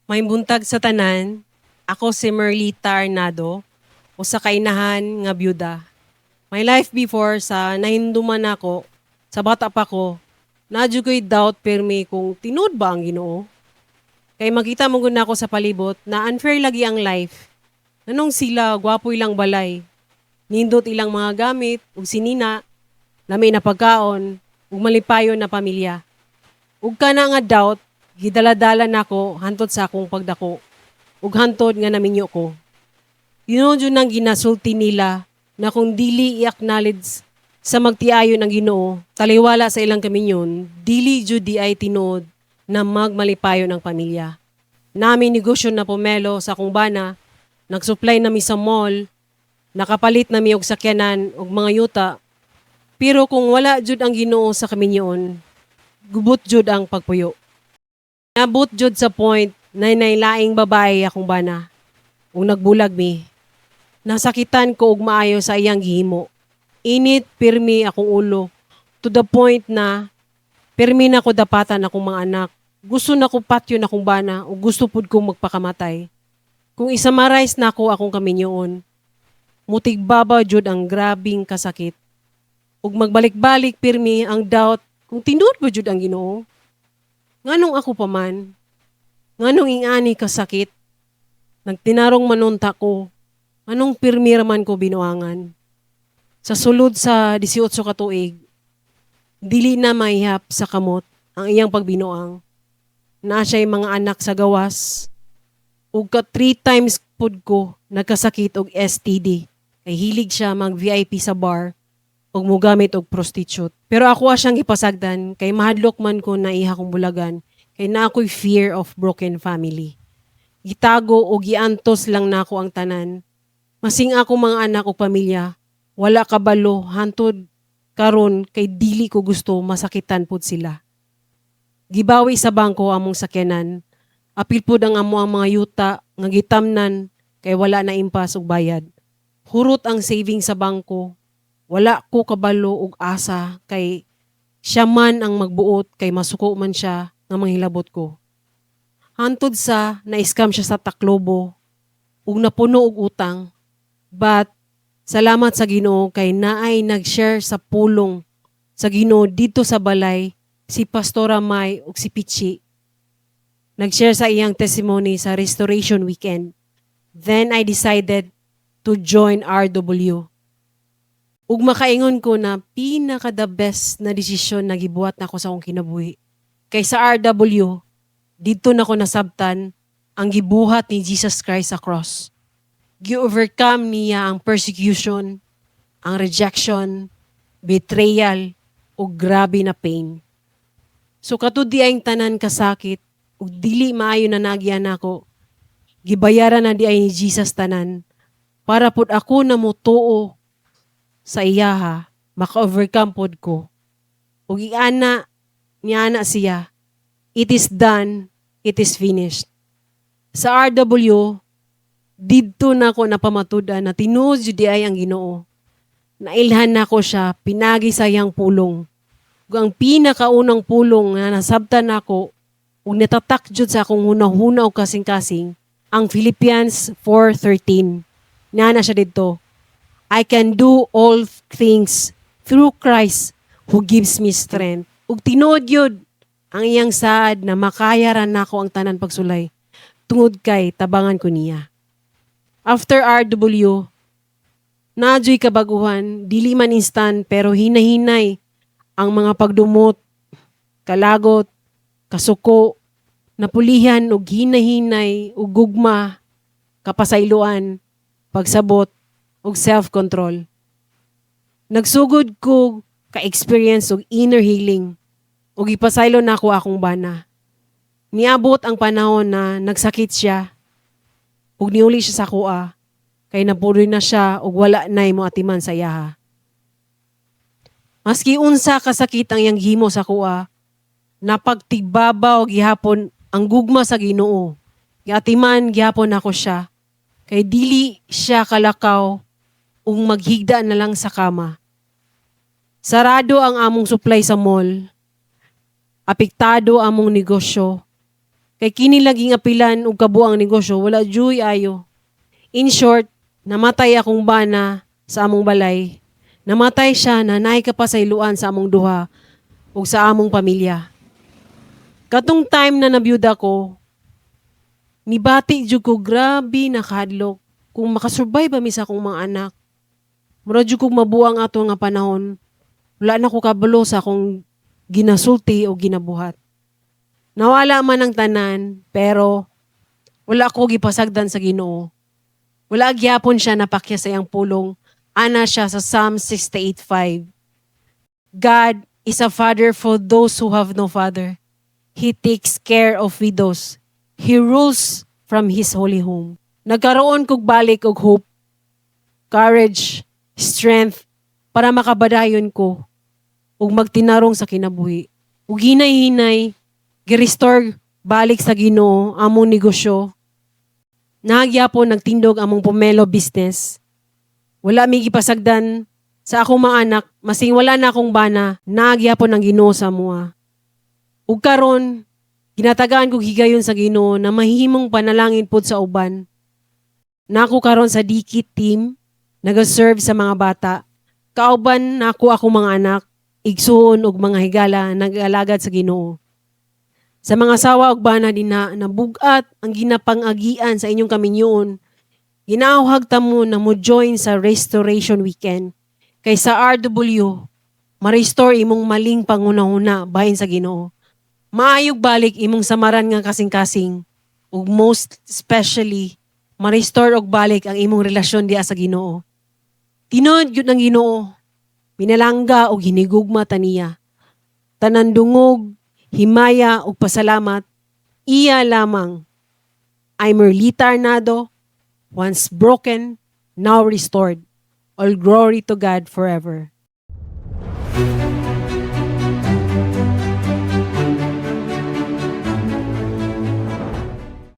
May buntag sa tanan, ako si Merlita Arnado, o sa kainahan nga byuda. My life before sa nahinduman ako, sa bata pa ko, nadyo ko'y doubt permi kung tinud ba ang Ginoo. Kay makita mo gud ako sa palibot na unfair lagi ang life. Nanong sila, gwapo ilang balay. Nindot ilang mga gamit, ug sinina, lami na pagkaon, ug malipayon na pamilya. Ug kana nga doubt, gidala-dala nako hantod sa akong pagdako. Ug hantod nga naminyo ko. Yun yun ang ginasulti nila na kung dili i-acknowledge sa magtiayon ng Ginoo, taliwala sa ilang kaminyon, dili jud di ay tinuod na magmalipayon ang pamilya. Nami negosyo na pomelo sa akong bana, nagsupply nami sa mall, nakapalit nami og sakyanan og mga yuta, pero kung wala jud ang Ginoo sa kaminyon, gubot jud ang pagpuyo. Nabot jud sa point na nailaing babae akong bana, ug nagbulag mi. Nasakitan ko og maayo sa iyang gihimo. Init pirmi akong ulo to the point na pirmi na ko dapatan akong mga anak. Gusto na ko patyo na akong bana o gusto pud kong magpakamatay. Kung isamarais na ako akong kaminyoon, mutigbabaw jud ang grabing kasakit. Ug magbalik-balik pirmi ang doubt kung tinuod ba jud ang Ginoo. Nganong ako pa man? Nganong ingani kasakit? Nagtinarong manunta ko. Anong pirmi raman ko binuangan? Sa sulod sa 18 ka tuig, dili na mahihap sa kamot ang iyang pagbinuang. Na siya'y mga anak sa gawas. Ug ka 3 times pud ko nagkasakit og STD. Kay hilig siya mag VIP sa bar ug mogamit og prostitute. Pero ako siyang ipasagdan kay mahadlok man ko na iha kong bulagan kay na ako'y fear of broken family. Gitago o giantos lang nako ang tanan. Masing ako mga anak o pamilya, wala kabalo hantod karon kay dili ko gusto masakitan pud sila. Gibawi sa bangko among sakyanan, apil pud ang amo ang mga yuta nga gitamnan kay wala na impas og bayad. Hurot ang saving sa bangko, wala ko kabalo og asa kay siya man ang magbuot kay masuko man siya nga manghilabot ko. Hantod sa na-scam siya sa Taclobo ug napuno og utang. But salamat sa Ginoo kay naay nag-share sa pulong sa Ginoo dito sa balay si Pastora May ug si Pichi. Nag-share sa iyang testimony sa Restoration Weekend. Then I decided to join RW. Ug makaingon ko na pinaka the best na desisyon na gibuhat nako sa akong kinabuhi. Kay sa RW, dito nako nasabtan ang gibuhat ni Jesus Christ sa cross. Gi-overcome niya ang persecution, ang rejection, betrayal, o grabe na pain. So katud di ay tanan kasakit, ug dili maayo na nagyan ako, gibayaran na di ay ni Jesus tanan, para pud ako na mutuo sa iyaha, maka-overcome pod ko. Ug iana, niana siya, it is done, it is finished. Sa RW, didto na ko napamatudan na tinuod jud di ay ang Ginoo. Nailhan na ko siya, pinagi sa iyang pulong. Ug ang pinakaunang pulong na nasabtan nako ug natatak jud sa akong hunahuna og kasing-kasing, ang Philippians 4:13. Na siya didto. I can do all things through Christ who gives me strength. Ug tinuod yun ang iyang saad na makayaran nako ang tanan pagsulay tungod kay tabangan ko niya. After RW, nadyo'y kabaguhan, dili man instant pero hinahinay ang mga pagdumot, kalagot, kasuko, napulihan og hinahinay ug gugma, kapasayloan, pagsabot ug self-control. Nagsugod ko ka-experience og inner healing ug ipasaylo nako akong bana. Niabot ang panahon na nagsakit siya ug niuli siya sa kuha kay napuloy na siya ug wala nay moatiman sa iyaha. Maski unsa kasakit ang iyang himo sa kuha, napagtigbabaw gihapon ang gugma sa Ginoo. Giatiman gihapon ako siya kay dili siya kalakaw ug maghigda na lang sa kama. Sarado ang among supply sa mall. Apektado among negosyo. Kay kini laging apilan og kabuang negosyo, wala joy ayo. In short, namatay akong bana sa among balay. Namatay siya na naay kapasayloan sa among duha ug sa among pamilya. Katong time na nabiyuda ko, nibati jud ko grabe nakahadlok kung makasurvive ba mi sa akong mga anak. Mura jud kog mabuang ato nga panahon. Wala na ko kabalo sa akong ginasulti o ginabuhat. Nawala man ang tanan, pero wala ko gipasagdan sa Ginoo. Wala gyapon siya napakya sa iyang pulong. Ana siya sa Psalm 68:5. God is a father for those who have no father. He takes care of widows. He rules from His holy home. Nagkaroon kog balik og hope, courage, strength para makabadayon ko ug magtinarong sa kinabuhi. Ug hinay-hinay, gi-restore balik sa Ginoo among negosyo. Nagyapon nagtindog among pomelo business. Wala mi gipasagdan sa akong mga anak, masing wala na akong bana, nagyapon ang Ginoo sa mua. Ug karon, ginatagaan ko higayon sa Ginoo na mahimong panalangin pod sa uban. Nako karon sa Dikit team, nag-serve sa mga bata. Kauban nako ako mga anak, igsuon ug mga higala nag-alagad sa Ginoo. Sa mga sawa ug bana dinha nabugat ang ginapang-agian sa inyong kaminyoon. Ginauhag ta mo na mo join sa Restoration Weekend. Kay sa RW, ma-restore imong maling pangunahuna bahin sa Ginoo. Maayog balik imong samaran nga kasing-kasing ug most especially ma-restore og balik ang imong relasyon diha sa Ginoo. Tinuod gyud ng Ginoo, pinalangga og hinigugma ta niya. Tanan dungog, himaya ug pasalamat, iya lamang. I'm Merlita Arnado, once broken, now restored. All glory to God forever.